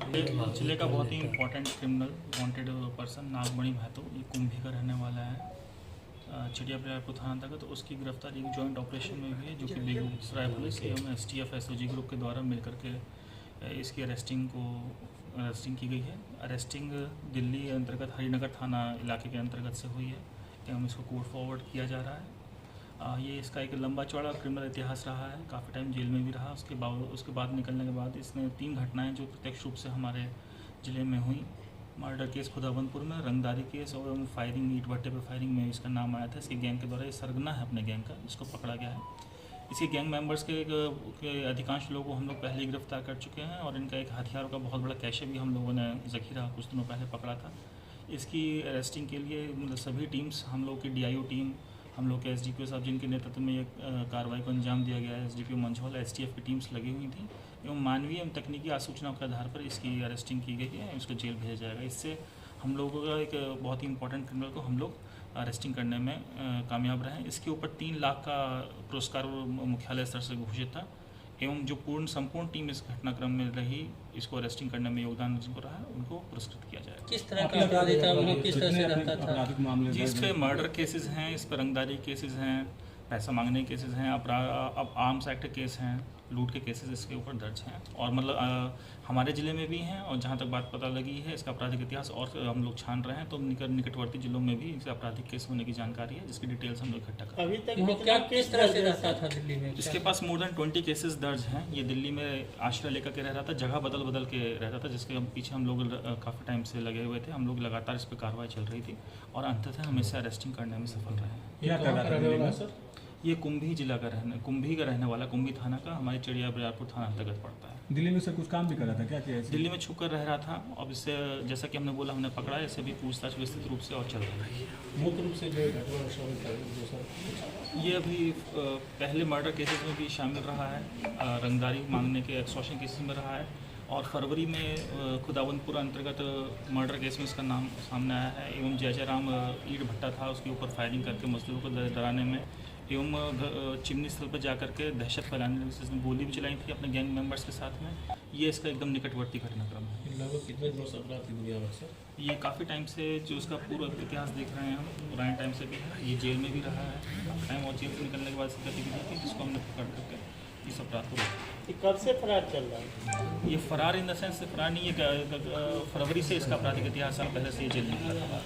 जिले का बहुत ही इम्पोर्टेंट क्रिमिनल वांटेड पर्सन नागमणि महतो, ये कुंभी का रहने वाला है। चिड़िया बरियारपुर थाना अंतर्गत तो उसकी गिरफ्तारी एक जॉइंट ऑपरेशन में हुई है, जो कि बेगूसराय पुलिस एवं STF SOG ग्रुप के द्वारा मिलकर के इसकी अरेस्टिंग की गई है। अरेस्टिंग दिल्ली अंतर्गत हरिनगर थाना इलाके के अंतर्गत से हुई है एवं इसको कोर्ट फॉरवर्ड किया जा रहा है। ये इसका एक लंबा चौड़ा क्रिमिनल इतिहास रहा है, काफ़ी टाइम जेल में भी रहा। उसके बाद निकलने के बाद इसने 3 घटनाएं जो प्रत्यक्ष रूप से हमारे ज़िले में हुई। मर्डर केस खुदावंतपुर में, रंगदारी केस और फायरिंग, ईंट भट्टे पर फायरिंग में इसका नाम आया था। इसके गैंग के द्वारा ये सरगना है अपने गैंग का, जिसको पकड़ा गया है। इसके गैंग मेंबर्स के अधिकांश लोगों को हम लोग पहले ही गिरफ्तार कर चुके हैं और इनका एक हथियारों का बहुत बड़ा कैशे भी हम लोगों ने ज़खीरा कुछ दिनों पहले पकड़ा था। इसकी अरेस्टिंग के लिए मतलब सभी टीम्स, हम लोग की DIO टीम, हम लोग के SDPO साहब जिनके नेतृत्व में ये कार्रवाई को अंजाम दिया गया है, SDPO मंझौल, STF की टीम्स लगी हुई थी एवं मानवीय एवं तकनीकी आसूचनाओं के आधार पर इसकी अरेस्टिंग की गई है। उसको जेल भेजा जाएगा। इससे हम लोगों का एक बहुत ही इंपॉर्टेंट क्रिमिनल को हम लोग अरेस्टिंग करने में कामयाब रहे। इसके ऊपर 3 लाख का पुरस्कार मुख्यालय स्तर से घोषित था एवं जो संपूर्ण टीम इस घटनाक्रम में रही, इसको अरेस्टिंग करने में योगदान जिनको रहा, उनको पुरस्कृत किया जाएगा। किस तरह का अपराधी था, वो किस तरह से रहता था? जी, इस पे मर्डर केसेस हैं, इस पर रंगदारी केसेस हैं, पैसा मांगने के केसेस हैं, अब आर्म्स एक्ट केस हैं, लूट के केसेस इसके ऊपर दर्ज हैं और मतलब हमारे ज़िले में भी हैं। और जहाँ तक बात पता लगी है, इसका आपराधिक इतिहास और हम लोग छान रहे हैं, तो निकटवर्ती जिलों में भी इसका आपराधिक केस होने की जानकारी है, जिसकी डिटेल्स हम लोग इकट्ठा कर रहे हैं। अभी तक वो क्या किस तरह से रहता था दिल्ली में? इसके पास मोर देन 20 केसेस दर्ज हैं। ये दिल्ली में आश्रय लेकर के रह रहा था, जगह बदल के रहता था, जिसके पीछे हम लोग काफ़ी टाइम से लगे हुए थे। हम लोग लगातार इस पर कार्रवाई चल रही थी और अंततः हम इसे अरेस्टिंग करने में सफल रहे। ये कुंभी का रहने वाला, कुंभी थाना का, हमारे चिड़िया बरियारपुर थाना अंतर्गत पड़ता है। दिल्ली में सर कुछ काम भी कर रहा था क्या? दिल्ली में छुप कर रह रहा था। अब इससे जैसा कि हमने बोला, हमने पकड़ा है, इसे भी पूछताछ विस्तृत रूप से और चल रही है। मुख्य रूप से जो घटना शामिल था, ये अभी पहले मर्डर केसेस में भी शामिल रहा है, रंगदारी मांगने के एक्सटॉर्शन केसेस में रहा है और फरवरी में खुदावंतपुर अंतर्गत मर्डर केस में इसका नाम सामने आया है। एवं जय राम ईंट भट्टा था, उसके ऊपर फायरिंग करके मजदूरों को डराने में एवं चिमनी स्थल पर जाकर के दहशत फैलाने में इसने गोली भी चलाई थी अपने गैंग मेंबर्स के साथ में। ये इसका एकदम निकटवर्ती घटनाक्रम है। लगभग कितने दिनों से अपराध की दुनिया में सर? ये काफ़ी टाइम से जो उसका पूरा इतिहास देख रहे हैं हम, पुराने टाइम से भी है। ये जेल में भी रहा है, काफ़ी टाइम और जेल से निकलने के बाद इसकी गतिविधि थी, जिसको हमने पकड़ करके इस अपराध को रोका। कब से फरार चल रहा है? ये फरार इन द सेंस से फरार नहीं है, फरवरी से इसका आपराधिक इतिहास साल पहले से ये जेल में था।